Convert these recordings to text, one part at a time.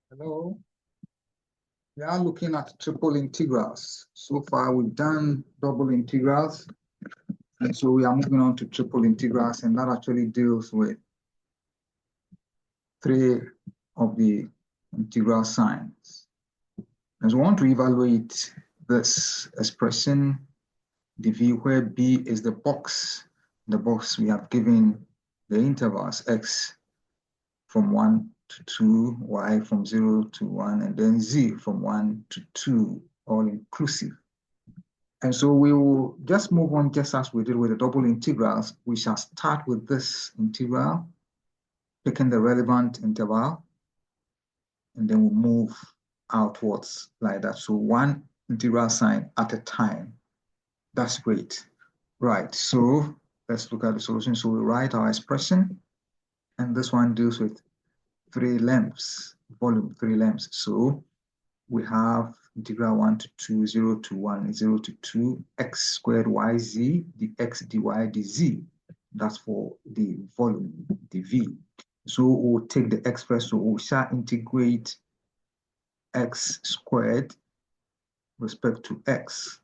Hello. We are looking at triple integrals. So far, we've done double integrals. And so we are moving on to triple integrals, and that actually deals with three of the integral signs. And so we want to evaluate this expression, dv, where b is the box. The box we have given the intervals x from 1 to 2, y from 0 to 1, and then z from 1 to 2, all inclusive. And so we will just move on just as we did with the double integrals. We shall start with this integral, picking the relevant interval, and then we'll move outwards like that. So one integral sign at a time. That's great. Right, so let's look at the solution. So we write our expression, and this one deals with three lengths, volume, three lengths. So we have integral 1 to 2, 0 to 1, 0 to 2, x squared yz, dx dy dz. That's for the volume, dv. So we'll take the x first, so we shall integrate x squared respect to x.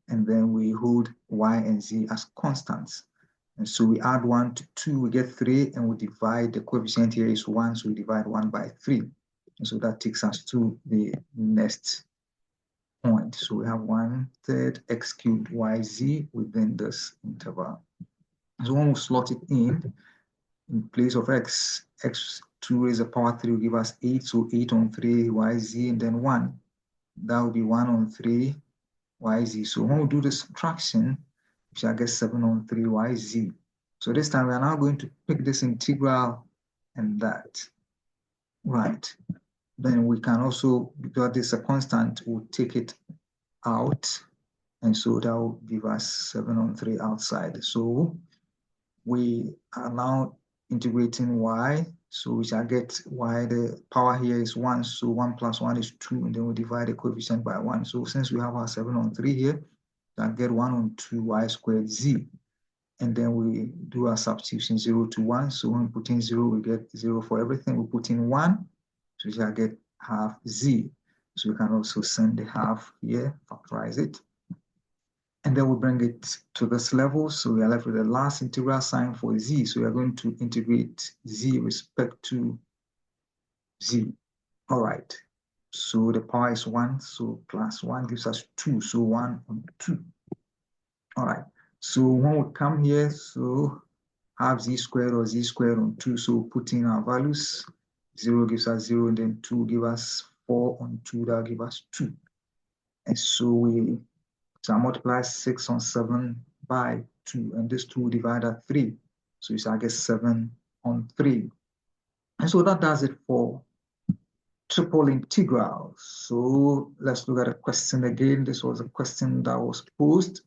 And then we hold y and z as constants. And so we add 1 to 2, we get 3, and we divide, the coefficient here is 1, so we divide 1 by 3. And so that takes us to the next point. So we have 1/3 x cubed yz within this interval. So when we slot it in place of x, x2 raised to the power 3 will give us 8. So 8 on 3 yz, and then 1. That will be 1 on 3 yz. So when we do the subtraction, we shall get 7 on 3 yz. So this time we are now going to pick this integral and that. Right. Then we can also, because this is a constant, we'll take it out. And so that will give us 7 on 3 outside. So we are now integrating y. So we shall get y, the power here is 1. So 1 plus 1 is 2. And then we divide the coefficient by 1. So since we have our 7 on 3 here, I'll get 1 on 2 y squared z. And then we do our substitution 0 to 1. So when we put in 0, we get 0 for everything. We put in 1. So we shall get half z. So we can also send the half here, factorize it. And then we bring it to this level. So we are left with the last integral sign for z. So we are going to integrate z respect to z. All right. So the power is 1. So plus 1 gives us 2. So 1 on 2. All right. So when we come here, so half z squared or z squared on 2. So put in our values. 0 gives us 0, and then 2 gives us 4 on 2. That gives us 2. And so we shall multiply 6 on 7 by 2. And this 2 divided by 3. So we shall get 7 on 3. And so that does it for triple integrals. So let's look at a question again. This was a question that was posed.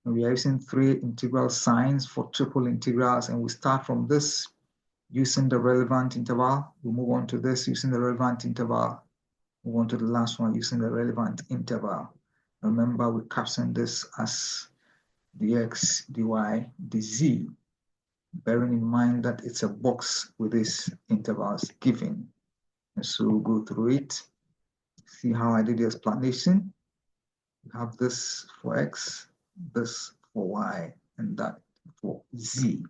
And we are using three integral signs for triple integrals. And we start from this using the relevant interval. We move on to this using the relevant interval. Move on to the last one using the relevant interval. Remember, we caption this as dx, dy, dz, bearing in mind that it's a box with these intervals given. And so we'll go through it, see how I did the explanation. We have this for x, this for y, and that for z.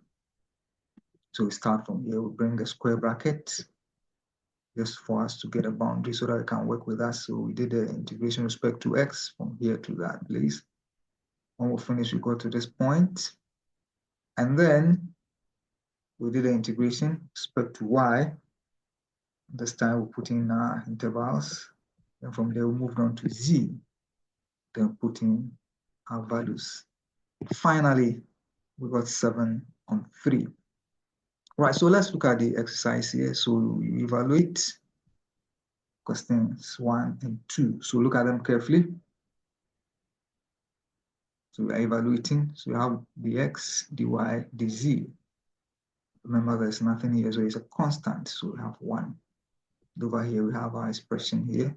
So we start from here, we bring a square bracket just for us to get a boundary so that it can work with us. So we did the integration with respect to x from here to that place. When we finish, we go to this point. And then we did the integration with respect to y. This time we put in our intervals. And from there, we moved on to z. Then put in our values. Finally, we got 7 on 3. Right, so let's look at the exercise here. So we evaluate questions 1 and 2. So look at them carefully. So we are evaluating. So we have dx, dy, dz. Remember, there's nothing here, so it's a constant. So we have 1. Over here, we have our expression here,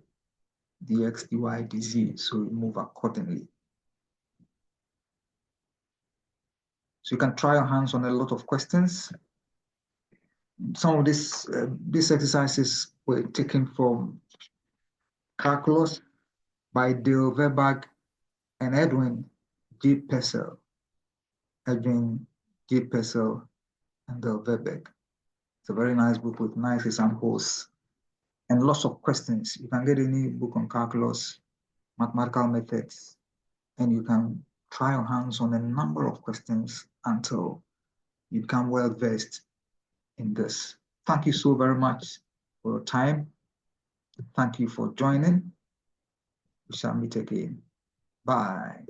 dx, dy, dz. So we move accordingly. So you can try your hands on a lot of questions. Some of this exercises were taken from Calculus by Dale Verberg and Edwin G. Purcell. Edwin G. Purcell and Dale Verberg. It's a very nice book with nice examples and lots of questions. You can get any book on calculus, mathematical methods, and you can try your hands on a number of questions until you become well versed in this. Thank you so very much for your time. Thank you for joining. We shall meet again. Bye.